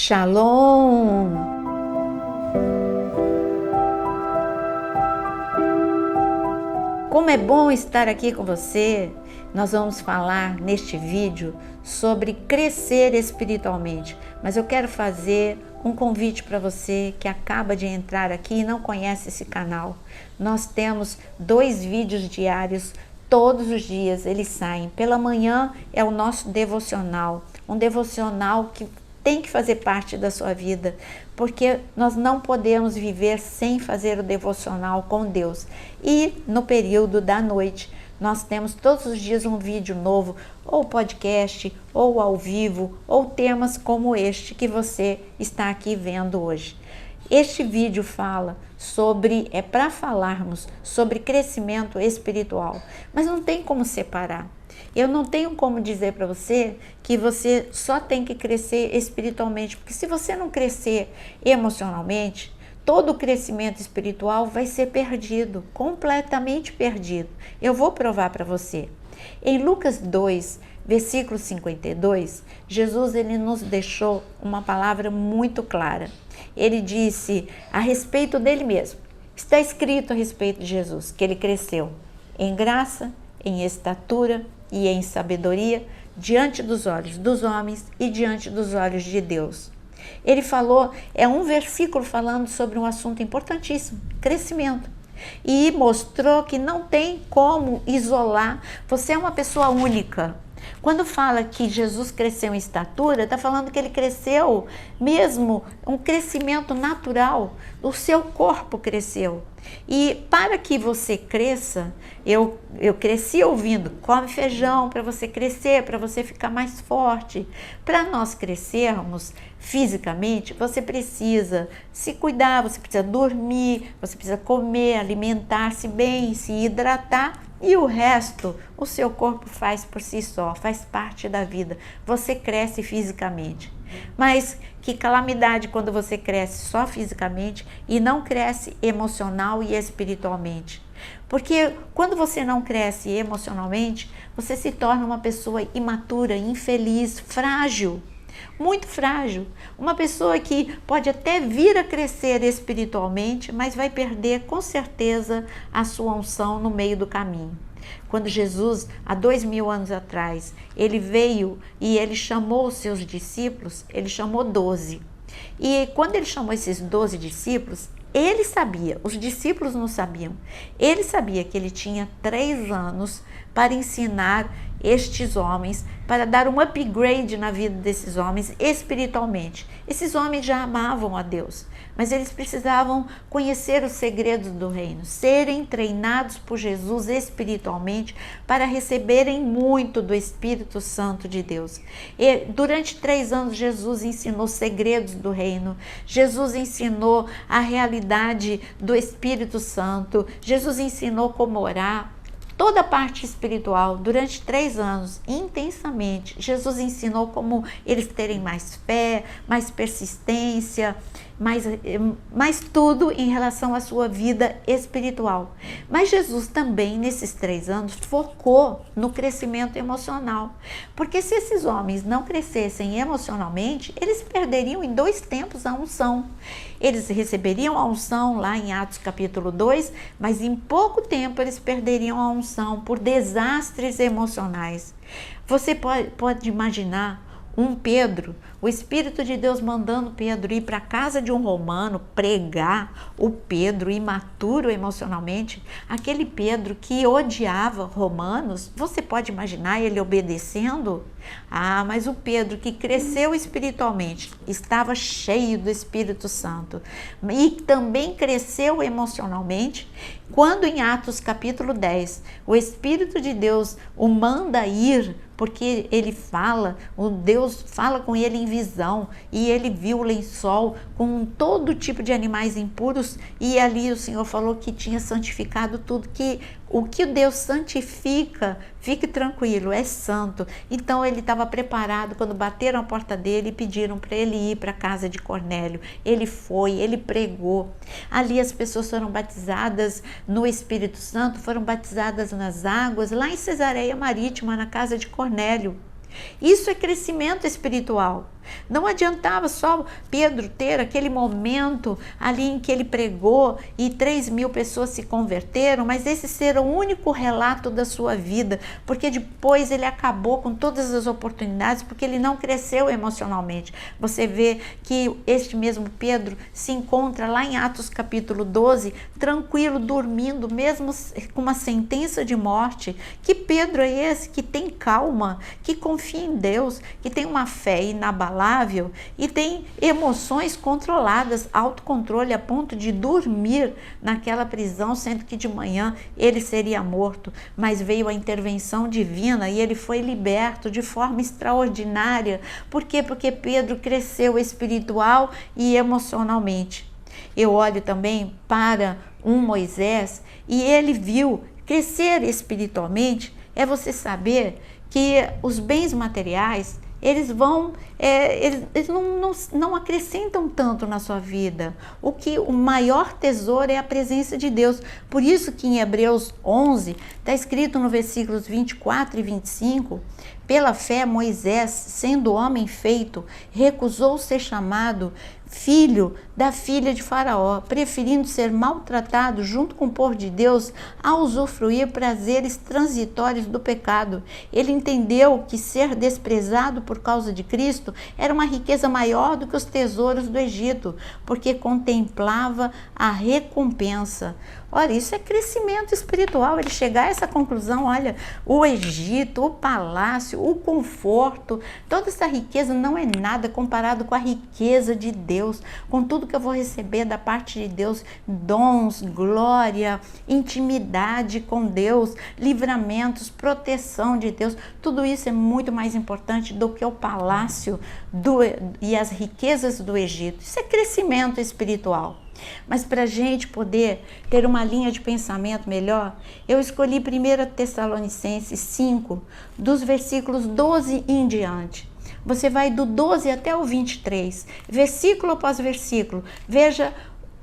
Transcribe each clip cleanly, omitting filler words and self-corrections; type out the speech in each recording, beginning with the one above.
Shalom! Como é bom estar aqui com você. Nós vamos falar neste vídeo sobre crescer espiritualmente, mas eu quero fazer um convite para você que acaba de entrar aqui e não conhece esse canal. Nós temos 2 vídeos diários, todos os dias eles saem. Pela manhã é o nosso devocional, um devocional que tem que fazer parte da sua vida, porque nós não podemos viver sem fazer o devocional com Deus. E no período da noite, nós temos todos os dias um vídeo novo, ou podcast, ou ao vivo, ou temas como este que você está aqui vendo hoje. Este vídeo fala sobre, para falarmos sobre crescimento espiritual, mas não tem como separar. Eu não tenho como dizer para você que você só tem que crescer espiritualmente, porque se você não crescer emocionalmente, todo o crescimento espiritual vai ser perdido, completamente perdido. Eu vou provar para você. Em Lucas 2, versículo 52, Jesus ele nos deixou uma palavra muito clara. Ele disse a respeito dele mesmo. Está escrito a respeito de Jesus, que ele cresceu em graça, em estatura e em sabedoria diante dos olhos dos homens e diante dos olhos de Deus. Ele falou, é um versículo falando sobre um assunto importantíssimo, crescimento. E mostrou que não tem como isolar, você é uma pessoa única. Quando fala que Jesus cresceu em estatura, está falando que ele cresceu mesmo, um crescimento natural, o seu corpo cresceu. E para que você cresça, eu cresci ouvindo, come feijão para você crescer, para você ficar mais forte. Para nós crescermos fisicamente, você precisa se cuidar, você precisa dormir, você precisa comer, alimentar-se bem, se hidratar. E o resto, o seu corpo faz por si só, faz parte da vida. Você cresce fisicamente. Mas que calamidade quando você cresce só fisicamente e não cresce emocional e espiritualmente. Porque quando você não cresce emocionalmente, você se torna uma pessoa imatura, infeliz, frágil. Muito frágil, uma pessoa que pode até vir a crescer espiritualmente, mas vai perder com certeza a sua unção no meio do caminho. Quando Jesus, há 2000 anos atrás, ele veio e ele chamou os seus discípulos, ele chamou 12. E quando ele chamou esses 12 discípulos, ele sabia, os discípulos não sabiam, ele sabia que ele tinha 3 anos para ensinar estes homens, para dar um upgrade na vida desses homens espiritualmente. Esses homens já amavam a Deus, mas eles precisavam conhecer os segredos do reino, serem treinados por Jesus espiritualmente para receberem muito do Espírito Santo de Deus. E durante 3 anos Jesus ensinou segredos do reino, Jesus ensinou a realidade do Espírito Santo, Jesus ensinou como orar. Toda a parte espiritual, durante 3 anos, intensamente, Jesus ensinou como eles terem mais fé, mais persistência, mais tudo em relação à sua vida espiritual. Mas Jesus também, nesses 3 anos, focou no crescimento emocional. Porque se esses homens não crescessem emocionalmente, eles perderiam em 2 tempos a unção. Eles receberiam a unção lá em Atos capítulo 2, mas em pouco tempo eles perderiam a unção por desastres emocionais. Você pode imaginar um Pedro, o Espírito de Deus mandando Pedro ir para a casa de um romano pregar, o Pedro imaturo emocionalmente, aquele Pedro que odiava romanos, você pode imaginar ele obedecendo? Mas o Pedro que cresceu espiritualmente, estava cheio do Espírito Santo e também cresceu emocionalmente, quando em Atos capítulo 10, o Espírito de Deus o manda ir, porque ele fala, o Deus fala com ele em visão, e ele viu o lençol com todo tipo de animais impuros, e ali o Senhor falou que tinha santificado tudo, que o que Deus santifica, fique tranquilo, é santo. Então ele estava preparado quando bateram a porta dele e pediram para ele ir para a casa de Cornélio. Ele foi, ele pregou. Ali as pessoas foram batizadas no Espírito Santo, foram batizadas nas águas, lá em Cesareia Marítima, na casa de Cornélio. Isso é crescimento espiritual. Não adiantava só Pedro ter aquele momento ali em que ele pregou e 3.000 pessoas se converteram, mas esse ser o único relato da sua vida, porque depois ele acabou com todas as oportunidades, porque ele não cresceu emocionalmente. Você vê que este mesmo Pedro se encontra lá em Atos capítulo 12, tranquilo, dormindo, mesmo com uma sentença de morte. Que Pedro é esse que tem calma, que confia em Deus, que tem uma fé inabalável e tem emoções controladas, autocontrole a ponto de dormir naquela prisão, sendo que de manhã ele seria morto, mas veio a intervenção divina e ele foi liberto de forma extraordinária. Por quê? Porque Pedro cresceu espiritual e emocionalmente. Eu olho também para um Moisés e ele viu crescer espiritualmente. É você saber que os bens materiais, eles não acrescentam tanto na sua vida. O maior tesouro é a presença de Deus. Por isso que em Hebreus 11, está escrito no versículos 24 e 25, pela fé Moisés, sendo homem feito, recusou ser chamado filho da filha de Faraó, preferindo ser maltratado junto com o povo de Deus a usufruir prazeres transitórios do pecado. Ele entendeu que ser desprezado por causa de Cristo era uma riqueza maior do que os tesouros do Egito, porque contemplava a recompensa. Olha, isso é crescimento espiritual, ele chegar a essa conclusão. Olha, o Egito, o palácio, o conforto, toda essa riqueza não é nada comparado com a riqueza de Deus, com tudo que eu vou receber da parte de Deus, dons, glória, intimidade com Deus, livramentos, proteção de Deus. Tudo isso é muito mais importante do que o palácio e as riquezas do Egito. Isso é crescimento espiritual. Mas para a gente poder ter uma linha de pensamento melhor, eu escolhi 1 Tessalonicenses 5, dos versículos 12 em diante. Você vai do 12 até o 23, versículo após versículo. Veja,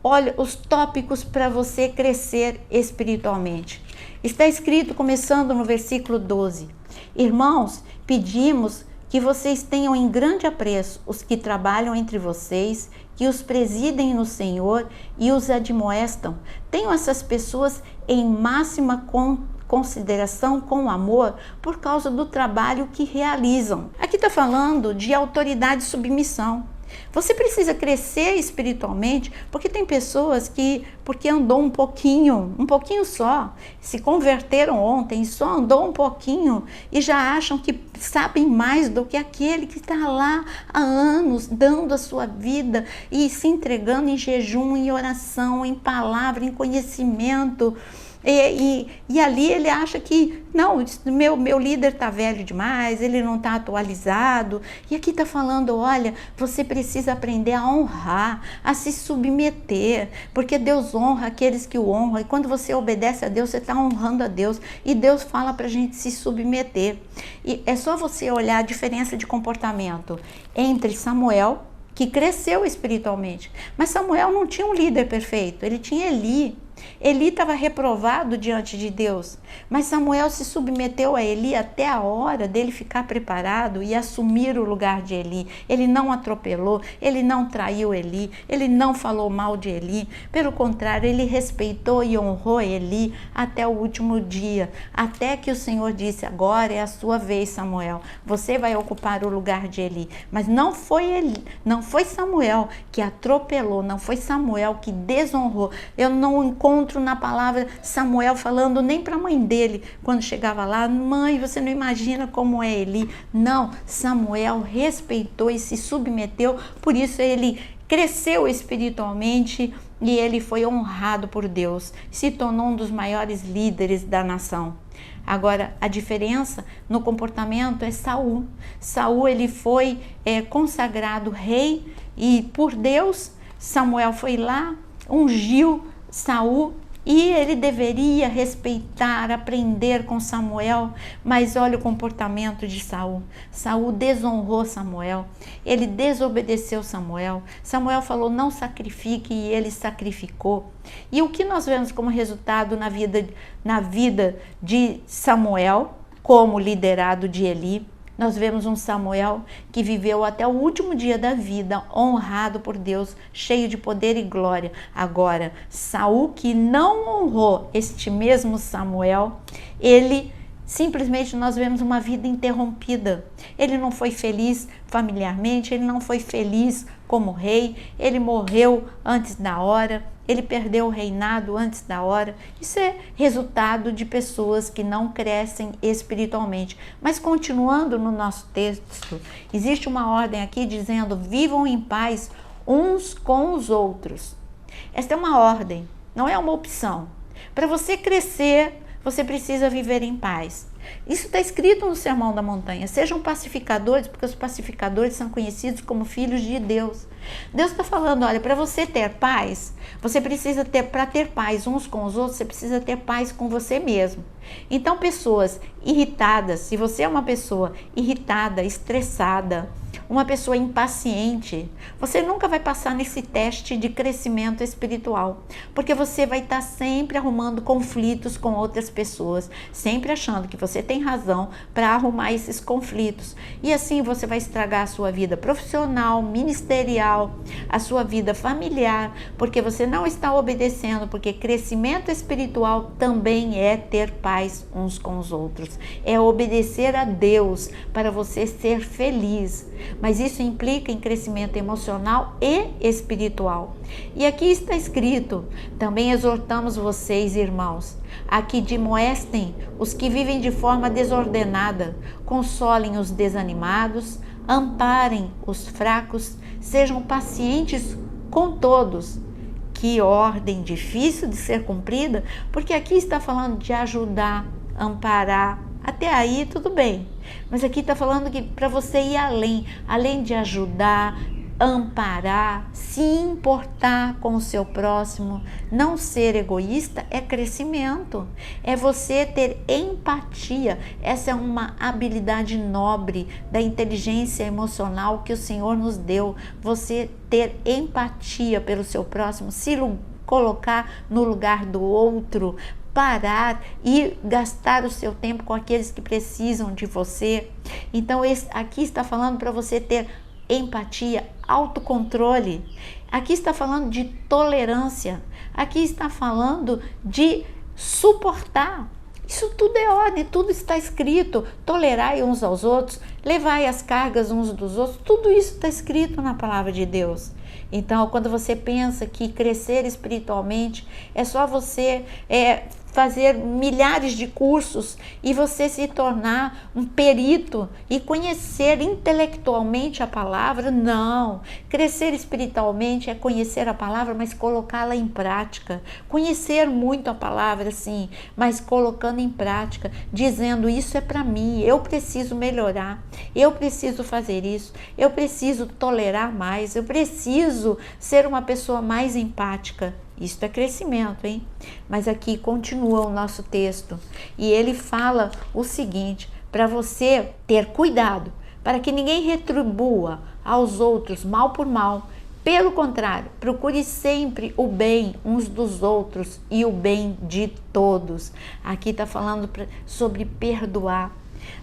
olha os tópicos para você crescer espiritualmente. Está escrito, começando no versículo 12: Irmãos, pedimos que vocês tenham em grande apreço os que trabalham entre vocês, que os presidem no Senhor e os admoestam. Tenham essas pessoas em máxima consideração com amor por causa do trabalho que realizam. Aqui está falando de autoridade e submissão. Você precisa crescer espiritualmente, porque tem pessoas que, porque andou um pouquinho só, se converteram ontem e só andou um pouquinho e já acham que sabem mais do que aquele que está lá há anos, dando a sua vida e se entregando em jejum, em oração, em palavra, em conhecimento. E ali ele acha que, não, meu líder está velho demais, ele não está atualizado. E aqui está falando, olha, você precisa aprender a honrar, a se submeter, porque Deus honra aqueles que o honram. E quando você obedece a Deus, você está honrando a Deus. E Deus fala para a gente se submeter. E é só você olhar a diferença de comportamento entre Samuel, que cresceu espiritualmente. Mas Samuel não tinha um líder perfeito, ele tinha Eli. Eli estava reprovado diante de Deus, mas Samuel se submeteu a Eli até a hora dele ficar preparado e assumir o lugar de Eli. Ele não atropelou, ele não traiu Eli, ele não falou mal de Eli. Pelo contrário, ele respeitou e honrou Eli até o último dia, até que o Senhor disse: agora é a sua vez, Samuel, você vai ocupar o lugar de Eli. Mas não foi Eli, não foi Samuel que atropelou, não foi Samuel que desonrou. Eu não encontro na palavra Samuel falando nem para a mãe dele, quando chegava lá: mãe, você não imagina como é Eli. Não, Samuel respeitou e se submeteu, por isso ele cresceu espiritualmente e ele foi honrado por Deus, se tornou um dos maiores líderes da nação. Agora, a diferença no comportamento é Saul. Saul, ele foi consagrado rei e por Deus, Samuel foi lá, ungiu Saul e ele deveria respeitar, aprender com Samuel, mas olha o comportamento de Saul. Saul desonrou Samuel, ele desobedeceu Samuel. Samuel falou: não sacrifique, e ele sacrificou. E o que nós vemos como resultado na vida de Samuel, como liderado de Eli? Nós vemos um Samuel que viveu até o último dia da vida, honrado por Deus, cheio de poder e glória. Agora, Saul, que não honrou este mesmo Samuel, ele simplesmente, nós vemos uma vida interrompida. Ele não foi feliz familiarmente, ele não foi feliz como rei, ele morreu antes da hora, ele perdeu o reinado antes da hora. Isso é resultado de pessoas que não crescem espiritualmente. Mas continuando no nosso texto, existe uma ordem aqui dizendo: vivam em paz uns com os outros. Esta é uma ordem, não é uma opção. Para você crescer, você precisa viver em paz. Isso está escrito no Sermão da Montanha. Sejam pacificadores, porque os pacificadores são conhecidos como filhos de Deus. Deus está falando, olha, para você ter paz, você precisa ter, para ter paz uns com os outros, você precisa ter paz com você mesmo. Então, pessoas irritadas, se você é uma pessoa irritada, estressada, uma pessoa impaciente, você nunca vai passar nesse teste de crescimento espiritual, porque você vai estar sempre arrumando conflitos com outras pessoas, sempre achando que você tem razão para arrumar esses conflitos, e assim você vai estragar a sua vida profissional, ministerial, a sua vida familiar, porque você não está obedecendo, porque crescimento espiritual também é ter paz uns com os outros, é obedecer a Deus para você ser feliz. Mas isso implica em crescimento emocional e espiritual. E aqui está escrito: também exortamos vocês, irmãos, a que admoestem os que vivem de forma desordenada, consolem os desanimados, amparem os fracos, sejam pacientes com todos. Que ordem difícil de ser cumprida, porque aqui está falando de ajudar, amparar. Até aí tudo bem, mas aqui está falando que para você ir além de ajudar, amparar, se importar com o seu próximo, não ser egoísta, é crescimento, é você ter empatia. Essa é uma habilidade nobre da inteligência emocional que o Senhor nos deu, você ter empatia pelo seu próximo, se colocar no lugar do outro, parar e gastar o seu tempo com aqueles que precisam de você. Então aqui está falando para você ter empatia, autocontrole. Aqui está falando de tolerância. Aqui está falando de suportar. Isso tudo é ordem, tudo está escrito. Tolerai uns aos outros, levai as cargas uns dos outros. Tudo isso está escrito na palavra de Deus. Então, quando você pensa que crescer espiritualmente é só você fazer milhares de cursos e você se tornar um perito e conhecer intelectualmente a palavra, não. Crescer espiritualmente é conhecer a palavra, mas colocá-la em prática. Conhecer muito a palavra, sim, mas colocando em prática, dizendo: isso é para mim, eu preciso melhorar, eu preciso fazer isso, eu preciso tolerar mais, eu preciso ser uma pessoa mais empática. Isso é crescimento, hein? Mas aqui continua o nosso texto e ele fala o seguinte: para você ter cuidado, para que ninguém retribua aos outros mal por mal. Pelo contrário, procure sempre o bem uns dos outros e o bem de todos. Aqui está falando sobre perdoar.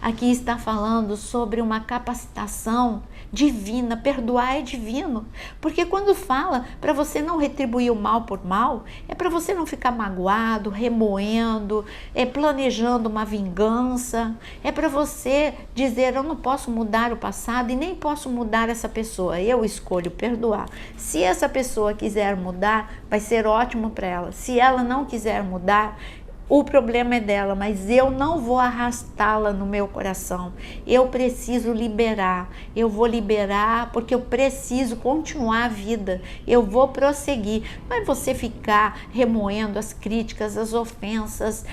Aqui está falando sobre uma capacitação divina. Perdoar é divino, porque quando fala para você não retribuir o mal por mal, é para você não ficar magoado, remoendo, planejando uma vingança, é para você dizer: eu não posso mudar o passado e nem posso mudar essa pessoa, eu escolho perdoar. Se essa pessoa quiser mudar, vai ser ótimo para ela. Se ela não quiser mudar, o problema é dela, mas eu não vou arrastá-la no meu coração. Eu preciso liberar. Eu vou liberar porque eu preciso continuar a vida. Eu vou prosseguir. Não é você ficar remoendo as críticas, as ofensas,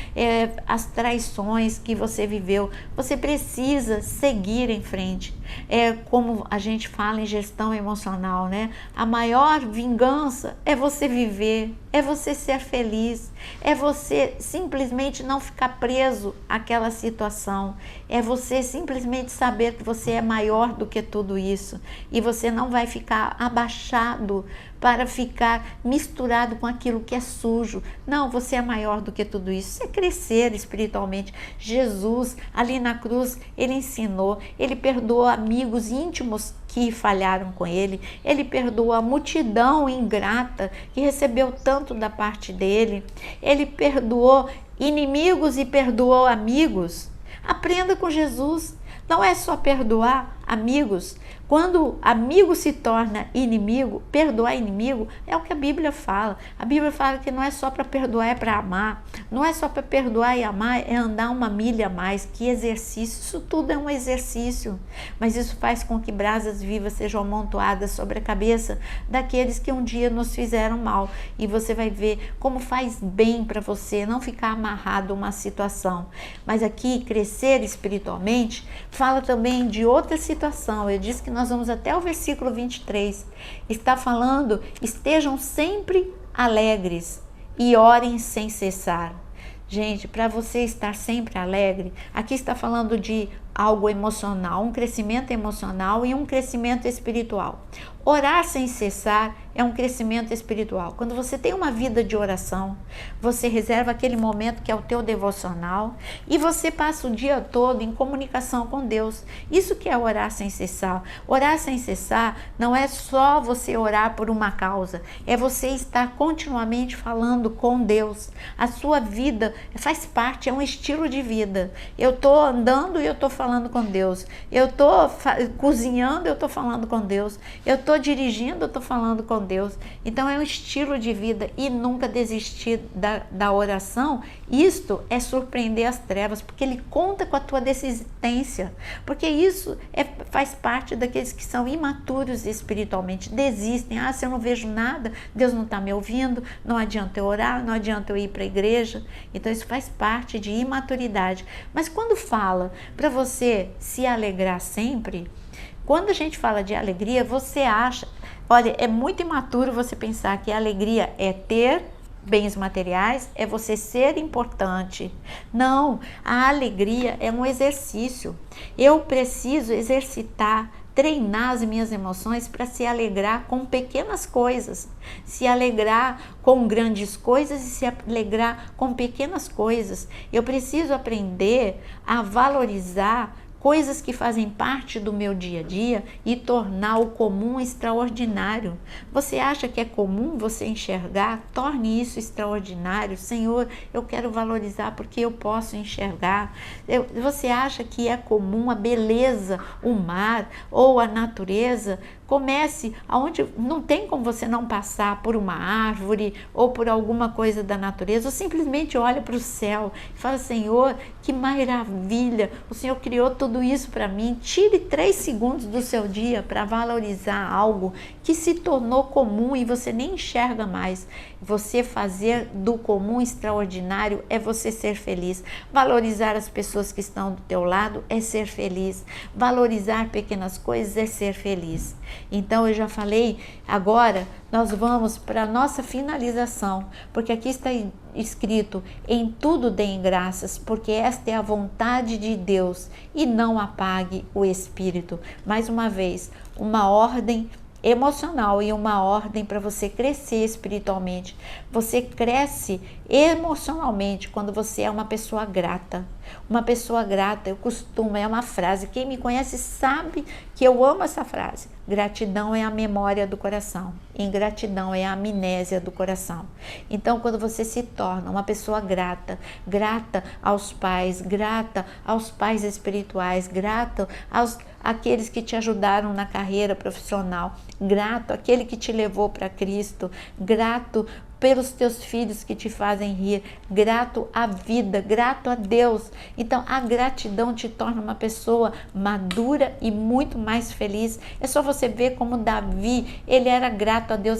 as traições que você viveu. Você precisa seguir em frente. É como a gente fala em gestão emocional, né? A maior vingança é você viver, é você ser feliz, é você simplesmente não ficar preso àquela situação, é você simplesmente saber que você é maior do que tudo isso e você não vai ficar abaixado para ficar misturado com aquilo que é sujo. Não, você é maior do que tudo isso. Isso é crescer espiritualmente. Jesus, ali na cruz, ele ensinou, ele perdoou amigos íntimos que falharam com ele, ele perdoou a multidão ingrata que recebeu tanto da parte dele, ele perdoou inimigos e perdoou amigos. Aprenda com Jesus. Não é só perdoar amigos. Quando amigo se torna inimigo, perdoar inimigo é o que a Bíblia fala. A Bíblia fala que não é só para perdoar, é para amar. Não é só para perdoar e amar, é andar uma milha a mais. Que exercício! Isso tudo é um exercício. Mas isso faz com que brasas vivas sejam amontoadas sobre a cabeça daqueles que um dia nos fizeram mal. E você vai ver como faz bem para você não ficar amarrado a uma situação. Mas aqui, crescer espiritualmente, fala também de outra situação. Eu disse que nós vamos até o versículo 23. Está falando, estejam sempre alegres e orem sem cessar. Gente, para você estar sempre alegre, aqui está falando de algo emocional, um crescimento emocional e um crescimento espiritual. Orar sem cessar é um crescimento espiritual. Quando você tem uma vida de oração, você reserva aquele momento que é o teu devocional e você passa o dia todo em comunicação com Deus. Isso que é orar sem cessar. Orar sem cessar não é só você orar por uma causa, é você estar continuamente falando com Deus. A sua vida faz parte, é um estilo de vida. Eu estou andando e eu estou falando com Deus. Eu estou cozinhando, eu estou falando com Deus. Eu estou dirigindo, eu estou falando com Deus. Então é um estilo de vida e nunca desistir da oração. Isto é surpreender as trevas, porque ele conta com a tua desistência, porque isso faz parte daqueles que são imaturos espiritualmente, desistem. Se eu não vejo nada, Deus não está me ouvindo, não adianta eu orar, não adianta eu ir para a igreja. Então isso faz parte de imaturidade. Mas quando fala para você se alegrar sempre, quando a gente fala de alegria, você acha, olha, é muito imaturo você pensar que a alegria é ter bens materiais, é você ser importante. Não, a alegria é um exercício. Eu preciso exercitar, treinar as minhas emoções para se alegrar com pequenas coisas, se alegrar com grandes coisas e se alegrar com pequenas coisas. Eu preciso aprender a valorizar coisas que fazem parte do meu dia a dia e tornar o comum extraordinário. Você acha que é comum você enxergar? Torne isso extraordinário. Senhor, eu quero valorizar porque eu posso enxergar. Você acha que é comum a beleza, o mar ou a natureza? Comece aonde não tem como você não passar por uma árvore ou por alguma coisa da natureza, ou simplesmente olha para o céu e fala: Senhor, que maravilha, o Senhor criou tudo isso para mim. Tire 3 segundos do seu dia para valorizar algo que se tornou comum e você nem enxerga mais. Você fazer do comum extraordinário é você ser feliz. Valorizar as pessoas que estão do teu lado é ser feliz. Valorizar pequenas coisas é ser feliz. Então eu já falei, agora nós vamos para a nossa finalização, porque aqui está escrito: em tudo deem graças, porque esta é a vontade de Deus, e não apague o Espírito. Mais uma vez, uma ordem emocional e uma ordem para você crescer espiritualmente. Você cresce emocionalmente quando você é uma pessoa grata. Uma pessoa grata, eu costumo, é uma frase, quem me conhece sabe que eu amo essa frase. Gratidão é a memória do coração, ingratidão é a amnésia do coração. Então, quando você se torna uma pessoa grata, grata aos pais espirituais, grata àqueles que te ajudaram na carreira profissional, grato àquele que te levou para Cristo, grato pelos teus filhos que te fazem rir, grato à vida, grato a Deus. Então a gratidão te torna uma pessoa madura e muito mais feliz. É só você ver como Davi, ele era grato a Deus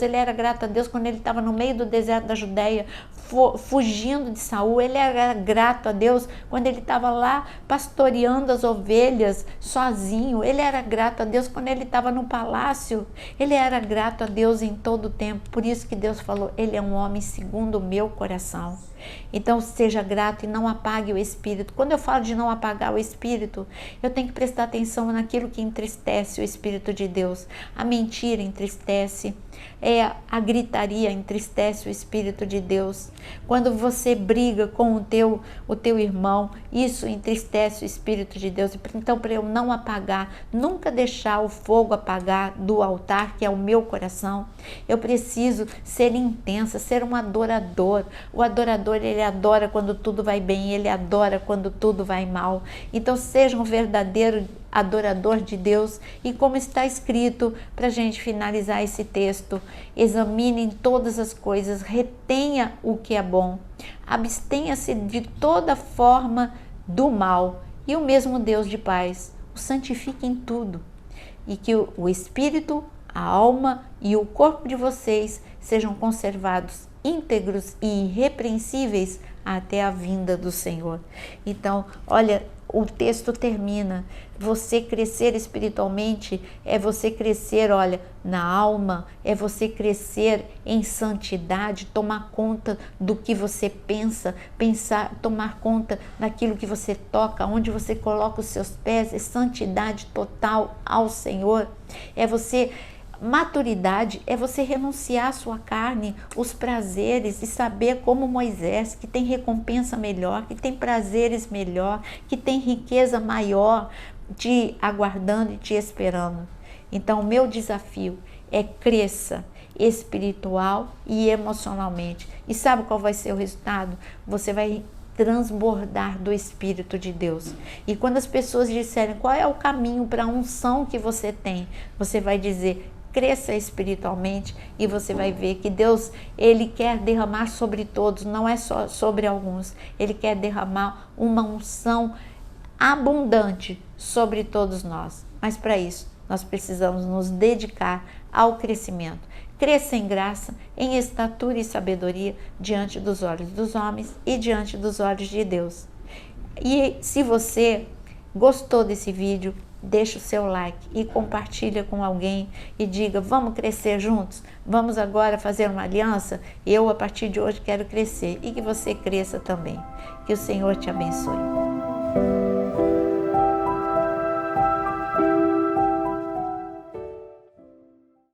quando ele estava no meio do deserto da Judéia, fugindo de Saul, ele era grato a Deus quando ele estava lá pastoreando as ovelhas sozinho, ele era grato a Deus quando ele estava no palácio, ele era grato a Deus em todo o tempo. Por isso que Deus falou, ele é um homem segundo o meu coração. Então seja grato e não apague o espírito. Quando eu falo de não apagar o espírito, eu tenho que prestar atenção naquilo que entristece o Espírito de Deus. A mentira entristece, a gritaria entristece o Espírito de Deus. Quando você briga com o teu irmão, isso entristece o Espírito de Deus. Então, para eu não apagar, nunca deixar o fogo apagar do altar, que é o meu coração, eu preciso ser intensa, ser um adorador. O adorador, ele adora quando tudo vai bem, ele adora quando tudo vai mal. Então, seja um verdadeiro adorador de Deus. E como está escrito, para a gente finalizar esse texto, examinem todas as coisas, retenha o que é bom, abstenha-se de toda forma do mal, e o mesmo Deus de paz o santifique em tudo, e que o espírito, a alma e o corpo de vocês sejam conservados íntegros e irrepreensíveis até a vinda do Senhor. Então, olha, o texto termina, você crescer espiritualmente é você crescer, olha, na alma, é você crescer em santidade, tomar conta do que você pensa, tomar conta daquilo que você toca, onde você coloca os seus pés, é santidade total ao Senhor, é você... Maturidade é você renunciar à sua carne, os prazeres, e saber como Moisés, que tem recompensa melhor, que tem prazeres melhor, que tem riqueza maior te aguardando e te esperando. Então, o meu desafio é cresça espiritual e emocionalmente. E sabe qual vai ser o resultado? Você vai transbordar do Espírito de Deus. E quando as pessoas disserem qual é o caminho para a unção que você tem, você vai dizer: cresça espiritualmente, e você vai ver que Deus, Ele quer derramar sobre todos, não é só sobre alguns. Ele quer derramar uma unção abundante sobre todos nós. Mas para isso, nós precisamos nos dedicar ao crescimento. Cresça em graça, em estatura e sabedoria diante dos olhos dos homens e diante dos olhos de Deus. E se você gostou desse vídeo, deixa o seu like e compartilha com alguém e diga: vamos crescer juntos? Vamos agora fazer uma aliança? Eu, a partir de hoje, quero crescer, e que você cresça também. Que o Senhor te abençoe.